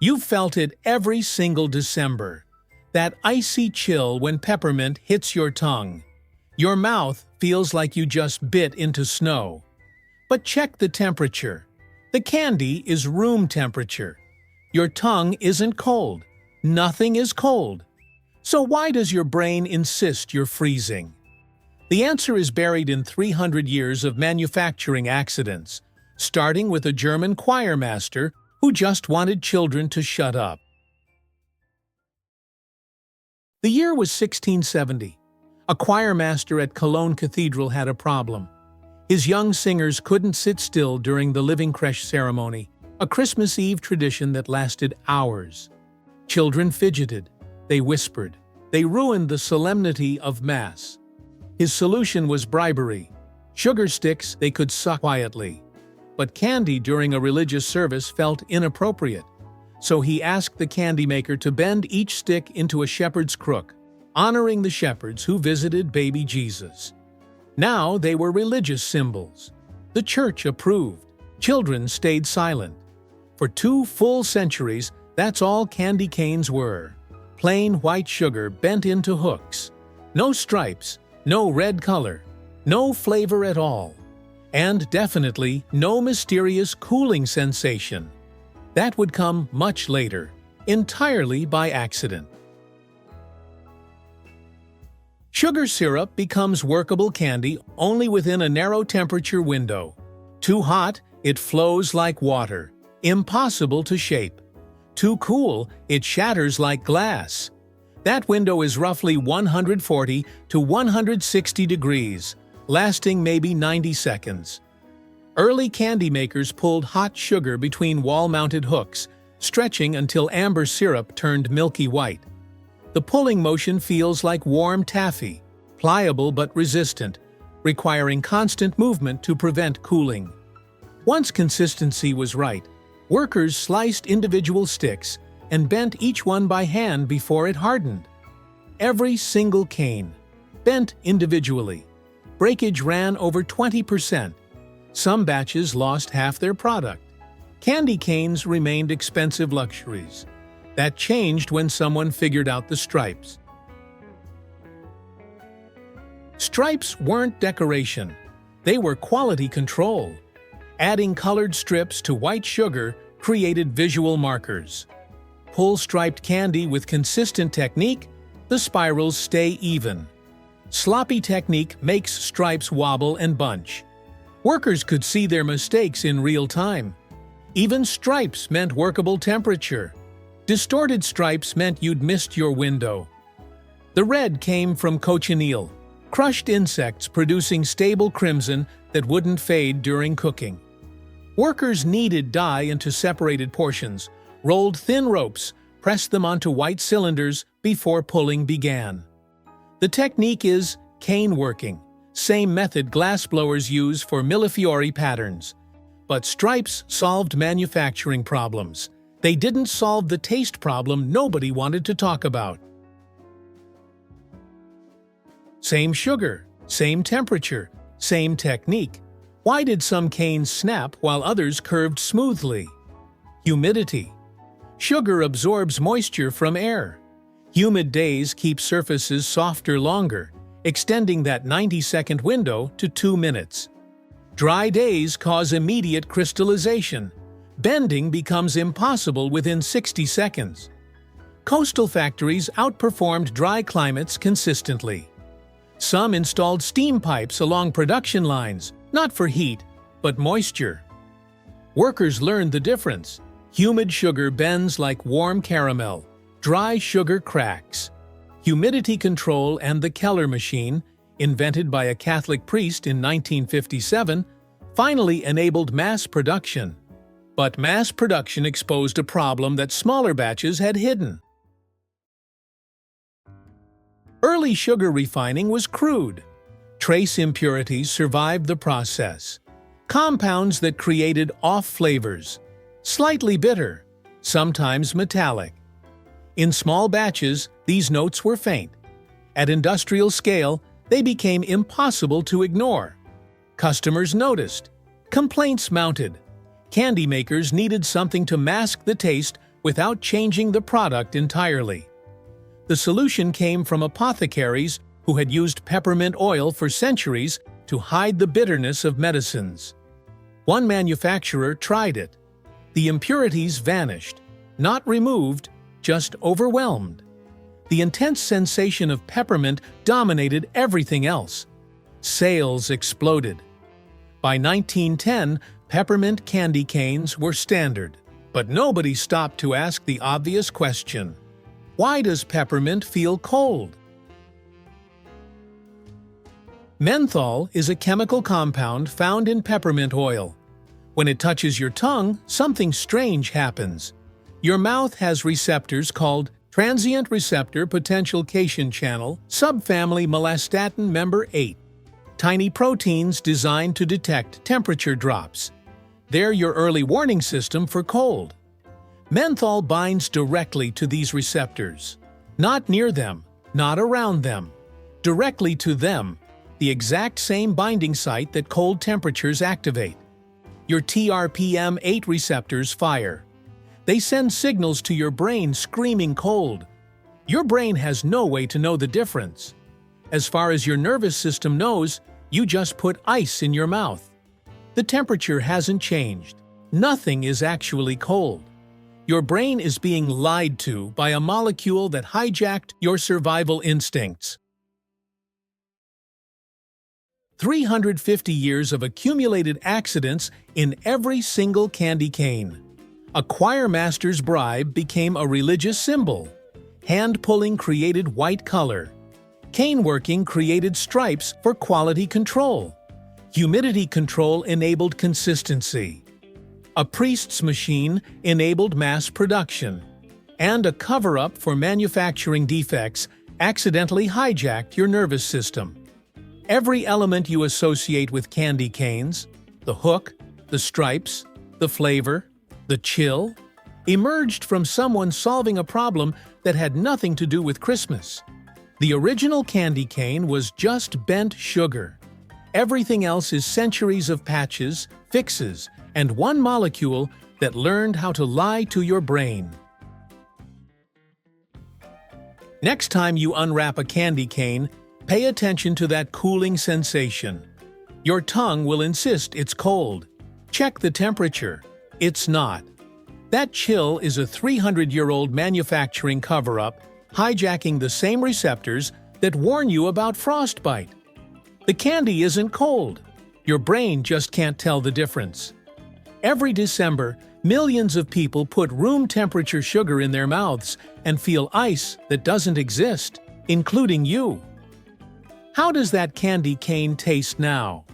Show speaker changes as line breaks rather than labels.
You've felt it every single December. That icy chill when peppermint hits your tongue. Your mouth feels like you just bit into snow. But check the temperature. The candy is room temperature. Your tongue isn't cold. Nothing is cold. So why does your brain insist you're freezing? The answer is buried in 300 years of manufacturing accidents, starting with a German choir master who just wanted children to shut up. The year was 1670. A choir master at Cologne Cathedral had a problem. His young singers couldn't sit still during the living creche ceremony, a Christmas Eve tradition that lasted hours. Children fidgeted. They whispered. They ruined the solemnity of Mass. His solution was bribery. Sugar sticks they could suck quietly. But candy during a religious service felt inappropriate. So he asked the candy maker to bend each stick into a shepherd's crook, honoring the shepherds who visited baby Jesus. Now they were religious symbols. The church approved. Children stayed silent. For 2 full centuries, that's all candy canes were. Plain white sugar bent into hooks. No stripes, no red color, no flavor at all. And definitely no mysterious cooling sensation. That would come much later, entirely by accident. Sugar syrup becomes workable candy only within a narrow temperature window. Too hot, it flows like water, impossible to shape. Too cool, it shatters like glass. That window is roughly 140 to 160 degrees, lasting maybe 90 seconds. Early candy makers pulled hot sugar between wall-mounted hooks, stretching until amber syrup turned milky white. The pulling motion feels like warm taffy, pliable but resistant, requiring constant movement to prevent cooling. Once consistency was right, workers sliced individual sticks and bent each one by hand before it hardened. Every single cane, bent individually. Breakage ran over 20%. Some batches lost half their product. Candy canes remained expensive luxuries. That changed when someone figured out the stripes. Stripes weren't decoration. They were quality control. Adding colored strips to white sugar created visual markers. Pull striped candy with consistent technique, the spirals stay even. Sloppy technique makes stripes wobble and bunch. Workers could see their mistakes in real time. Even stripes meant workable temperature. Distorted stripes meant you'd missed your window. The red came from cochineal, crushed insects producing stable crimson that wouldn't fade during cooking. Workers kneaded dye into separated portions, rolled thin ropes, pressed them onto white cylinders before pulling began. The technique is cane working, same method glassblowers use for millefiori patterns. But stripes solved manufacturing problems. They didn't solve the taste problem nobody wanted to talk about. Same sugar, same temperature, same technique. Why did some canes snap while others curved smoothly? Humidity. Sugar absorbs moisture from air. Humid days keep surfaces softer longer, extending that 90-second window to 2 minutes. Dry days cause immediate crystallization. Bending becomes impossible within 60 seconds. Coastal factories outperformed dry climates consistently. Some installed steam pipes along production lines, not for heat, but moisture. Workers learned the difference. Humid sugar bends like warm caramel. Dry sugar cracks. Humidity control and the Keller machine, invented by a Catholic priest in 1957, finally enabled mass production. But mass production exposed a problem that smaller batches had hidden. Early sugar refining was crude. Trace impurities survived the process. Compounds that created off flavors, slightly bitter, sometimes metallic. In small batches, these notes were faint. At industrial scale, they became impossible to ignore. Customers noticed. Complaints mounted. Candy makers needed something to mask the taste without changing the product entirely. The solution came from apothecaries who had used peppermint oil for centuries to hide the bitterness of medicines. One manufacturer tried it. The impurities vanished, not removed, just overwhelmed. The intense sensation of peppermint dominated everything else. Sales exploded. By 1910, peppermint candy canes were standard. But nobody stopped to ask the obvious question: why does peppermint feel cold? Menthol is a chemical compound found in peppermint oil. When it touches your tongue, something strange happens. Your mouth has receptors called transient receptor potential cation channel, subfamily melastatin member 8. Tiny proteins designed to detect temperature drops. They're your early warning system for cold. Menthol binds directly to these receptors. Not near them, not around them. Directly to them, the exact same binding site that cold temperatures activate. Your TRPM8 receptors fire. They send signals to your brain screaming cold. Your brain has no way to know the difference. As far as your nervous system knows, you just put ice in your mouth. The temperature hasn't changed. Nothing is actually cold. Your brain is being lied to by a molecule that hijacked your survival instincts. 350 years of accumulated accidents in every single candy cane. A choir master's bribe became a religious symbol. Hand-pulling created white color. Cane working created stripes for quality control. Humidity control enabled consistency. A priest's machine enabled mass production. And a cover-up for manufacturing defects accidentally hijacked your nervous system. Every element you associate with candy canes, the hook, the stripes, the flavor, the chill, emerged from someone solving a problem that had nothing to do with Christmas. The original candy cane was just bent sugar. Everything else is centuries of patches, fixes, and one molecule that learned how to lie to your brain. Next time you unwrap a candy cane, pay attention to that cooling sensation. Your tongue will insist it's cold. Check the temperature. It's not. That chill is a 300-year-old manufacturing cover-up hijacking the same receptors that warn you about frostbite. The candy isn't cold. Your brain just can't tell the difference. Every December, millions of people put room temperature sugar in their mouths and feel ice that doesn't exist, including you. How does that candy cane taste now?